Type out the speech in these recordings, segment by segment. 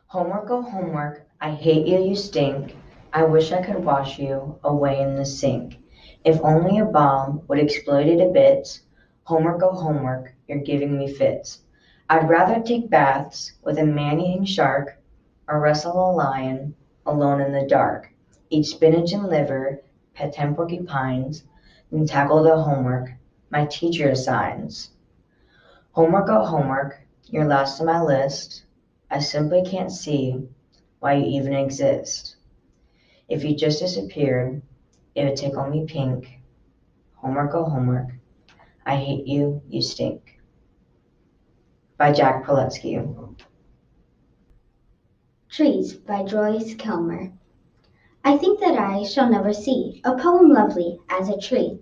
Homework, oh homework, I hate you, you stink. I wish I could wash you away in the sink. If only a bomb would explode it a bit. Homework, oh homework, you're giving me fits. I'd rather take baths with a man-eating shark or wrestle a lion alone in the dark. Eat spinach and liver, pet 10 porcupines, then tackle the homework my teacher assigns. Homework, oh homework, you're last on my list. I simply can't see why you even exist. If you just disappeared, it would tickle me pink. Homework, oh homework, I hate you, you stink. By Jack Proletsky. Trees by Joyce Kilmer. I think that I shall never see a poem lovely as a tree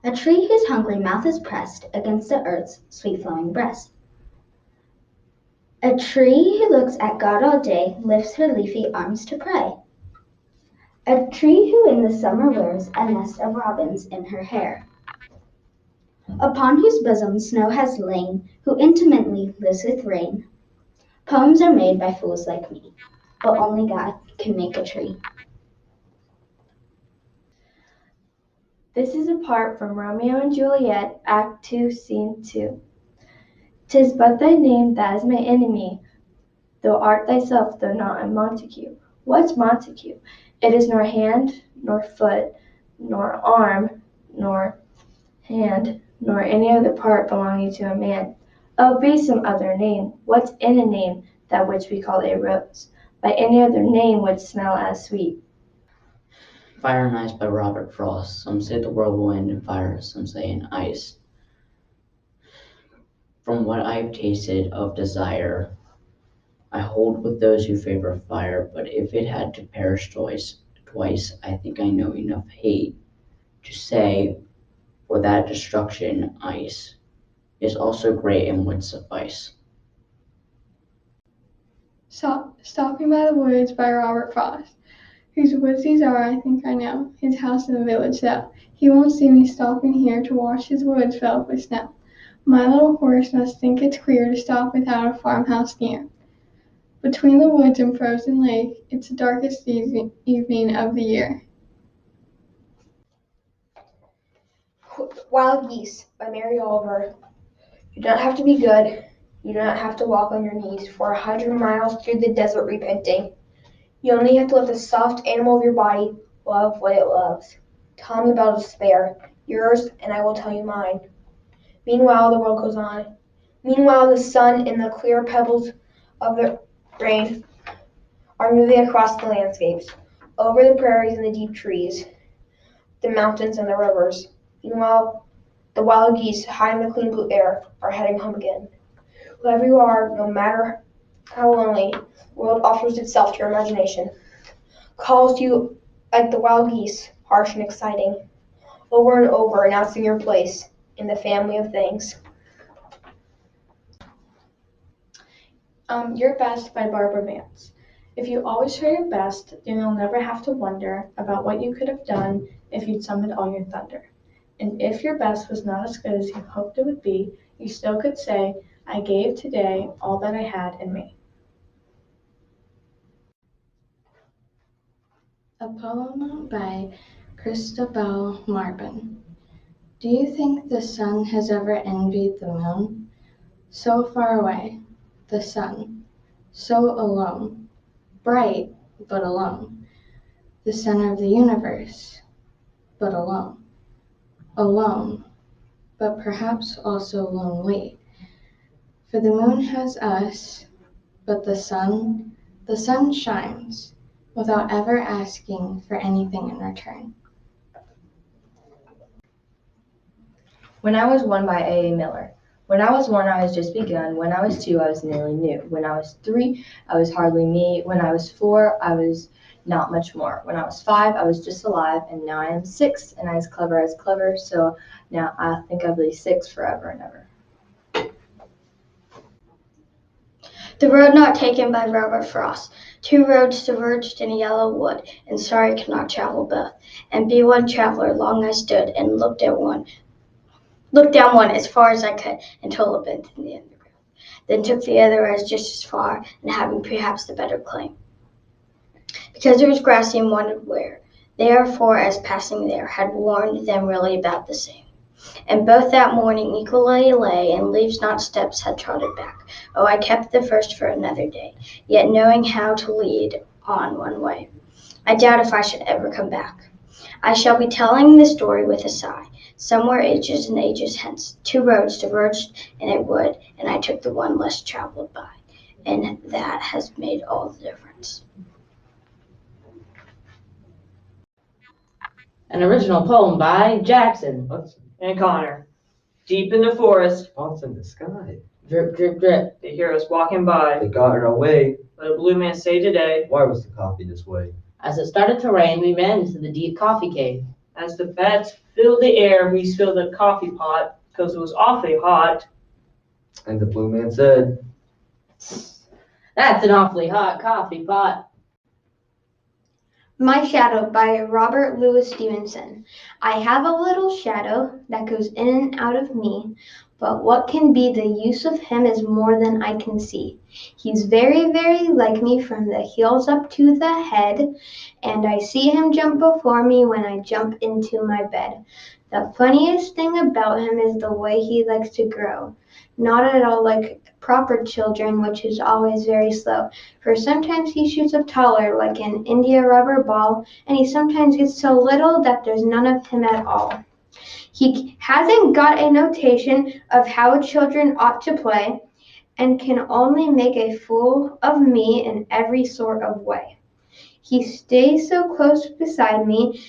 whose hungry mouth is pressed against the earth's sweet flowing breast. A tree who looks at God all day, lifts her leafy arms to pray. A tree who in the summer wears a nest of robins in her hair. Upon whose bosom snow has lain, who intimately lives with rain. Poems are made by fools like me, but only God can make a tree. This is a part from Romeo and Juliet, Act 2, Scene 2. 'Tis but thy name that is my enemy, thou art thyself, though not a Montague. What's Montague? It is nor hand, nor foot, nor arm, nor hand, nor any other part belonging to a man. Oh, be some other name. What's in a name, that which we call a rose? By any other name would smell as sweet. Fire and Ice by Robert Frost. Some say the world will end in fire, some say in ice. From what I've tasted of desire, I hold with those who favor fire, but if it had to perish twice, I think I know enough hate to say, for that destruction, ice is also great and would suffice. Stopping by the Woods by Robert Frost. Whose woods these are, I think I know, his house in the village though. He won't see me stopping here to watch his woods fill up with snow. My little horse must think it's queer to stop without a farmhouse near. Between the woods and frozen lake, it's the darkest evening of the year. Wild Geese by Mary Oliver. You don't have to be good. You don't have to walk on your knees for 100 miles through the desert repenting. You only have to let the soft animal of your body love what it loves. Tell me about despair, yours, and I will tell you mine. Meanwhile, the world goes on. Meanwhile, the sun and the clear pebbles of the rain are moving across the landscapes, over the prairies and the deep trees, the mountains and the rivers. Meanwhile, the wild geese, high in the clean blue air, are heading home again. Whoever you are, no matter how lonely, the world offers itself to your imagination, calls you like the wild geese, harsh and exciting, over and over announcing your place in the family of things. Your Best by Barbara Vance. If you always try your best, then you'll never have to wonder about what you could have done if you'd summoned all your thunder. And if your best was not as good as you hoped it would be, you still could say, I gave today all that I had in me. A poem by Christabel Marvin. Do you think the sun has ever envied the moon? So far away, the sun, so alone, bright but alone, the center of the universe, but alone, alone, but perhaps also lonely. For the moon has us, but the sun shines without ever asking for anything in return. When I Was One by A. A. Miller. When I was one, I was just begun. When I was two, I was nearly new. When I was three, I was hardly me. When I was four, I was not much more. When I was five, I was just alive, and now I am six, and as clever, so now I think I'll be six forever and ever. The Road Not Taken by Robert Frost. Two roads diverged in a yellow wood, and sorry I could not travel both. And be one traveler, long I stood and looked down one as far as I could, until it bent in the undergrowth. then took the other as just as far, and having perhaps the better claim. Because it was grassy and wanted wear, therefore as passing there, had warned them really about the same. And both that morning equally lay, and leaves not steps had trotted back. Oh, I kept the first for another day, yet knowing how to lead on one way. I doubt if I should ever come back. I shall be telling the story with a sigh. Somewhere ages and ages hence, two roads diverged in a wood, and I took the one less traveled by, and that has made all the difference. An original poem by Jackson. And Connor. Deep in the forest, Spots in the sky. Drip, drip, drip. they hear us walking by. They got in our way. Let a blue man say today, Why was the coffee this way? As it started to rain, we ran into the deep coffee cave. as the bats filled the air, we spilled the coffee pot, 'cause it was awfully hot. And the blue man said, That's an awfully hot coffee pot. My Shadow by Robert Louis Stevenson. I have a little shadow that goes in and out of me, but what can be the use of him is more than I can see. He's very, very like me from the heels up to the head, and I see him jump before me when I jump into my bed. The funniest thing about him is the way he likes to grow. Not at all like proper children, which is always very slow. For sometimes he shoots up taller like an India rubber ball, and he sometimes gets so little that there's none of him at all. He hasn't got a notation of how children ought to play, and can only make a fool of me in every sort of way. He stays so close beside me,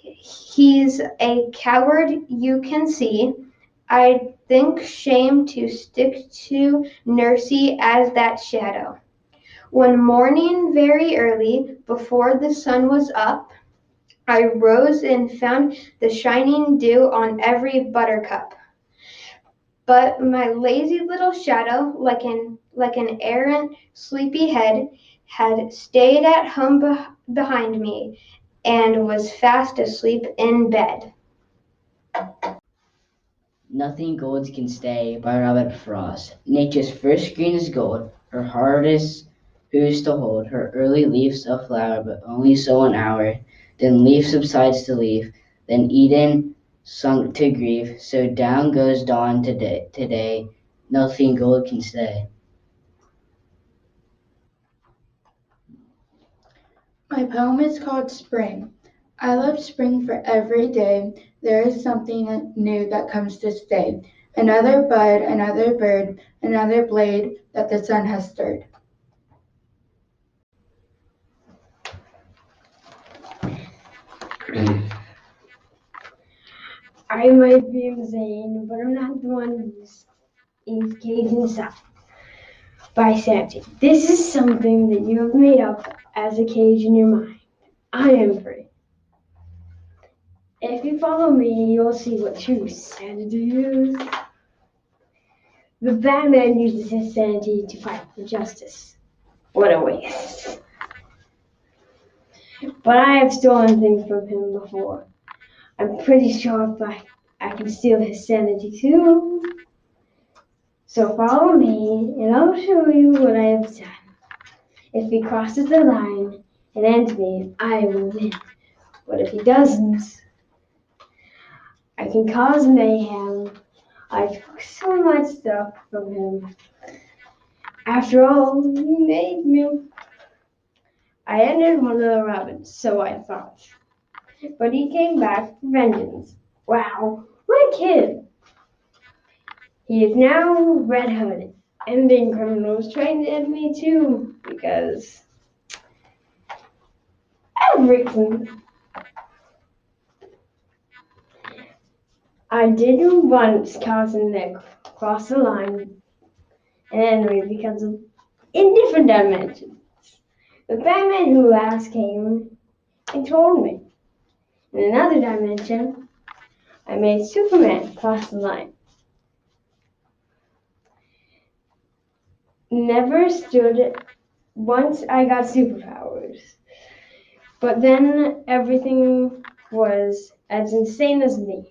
he's a coward you can see. I think shame to stick to Nursey as that shadow. One morning very early, before the sun was up, I rose and found the shining dew on every buttercup. But my lazy little shadow, like an errant sleepy head, had stayed at home behind me, and was fast asleep in bed. Nothing gold can stay by Robert Frost. Nature's first green is gold, her hardest who's to hold. Her early leaves a flower, but only so an hour. Then leaf subsides to leaf, then Eden sunk to grief. So down goes dawn today. Nothing gold can stay. My poem is called Spring. I love spring for every day. There is something new that comes to stay. Another bud, another bird, another blade that the sun has stirred. I might be insane, but I'm not the one who's caged inside by Santi. This is something that you have made up as a cage in your mind. I am free. If you follow me, you'll see what true sanity is. The Batman uses his sanity to fight for justice. What a waste. But I have stolen things from him before. I'm pretty sure I can steal his sanity too. So follow me, and I'll show you what I have done. If he crosses the line and ends me, I will win. But if he doesn't, I can cause mayhem. I took so much stuff from him. After all, he made me. I ended one of the rabbits, so I thought. But he came back for vengeance. Wow, what a kid! He is now Red Hood, ending criminals trying to end me too, because everything. I did once cause him to cross the line and end me because of in different dimensions. The Batman who last came and told me. In another dimension, I made Superman cross the line. Never stood it once I got superpowers. But then everything was as insane as me.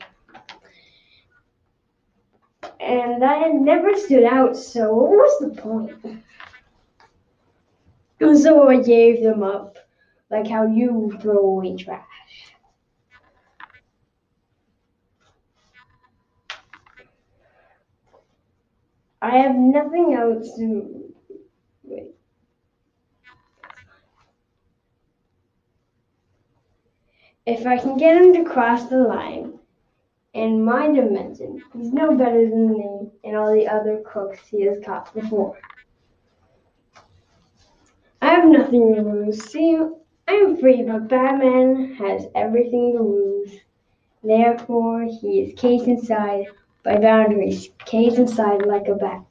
and I had never stood out, so what was the point? And so I gave them up, like how you throw away trash. I have nothing else to. Wait. If I can get him to cross the line, in my dimension, he's no better than me and all the other crooks he has caught before. I have nothing to lose. See, I am free, but Batman has everything to lose. Therefore, he is caged inside by boundaries, caged inside like a bat.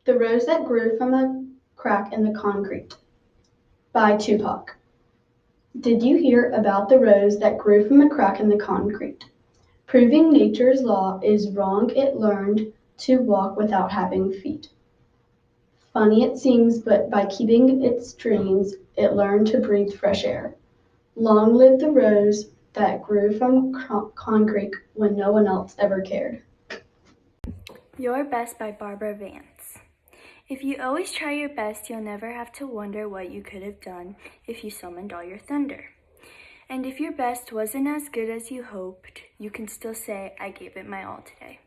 The Rose That Grew from a Crack in the Concrete by Tupac. Did you hear about the rose that grew from a crack in the concrete? Proving nature's law is wrong, it learned to walk without having feet. Funny it seems, but by keeping its dreams, it learned to breathe fresh air. Long live the rose that grew from concrete when no one else ever cared. Your Best by Barbara Vance. If you always try your best, you'll never have to wonder what you could have done if you summoned all your thunder. And if your best wasn't as good as you hoped, you can still say, I gave it my all today.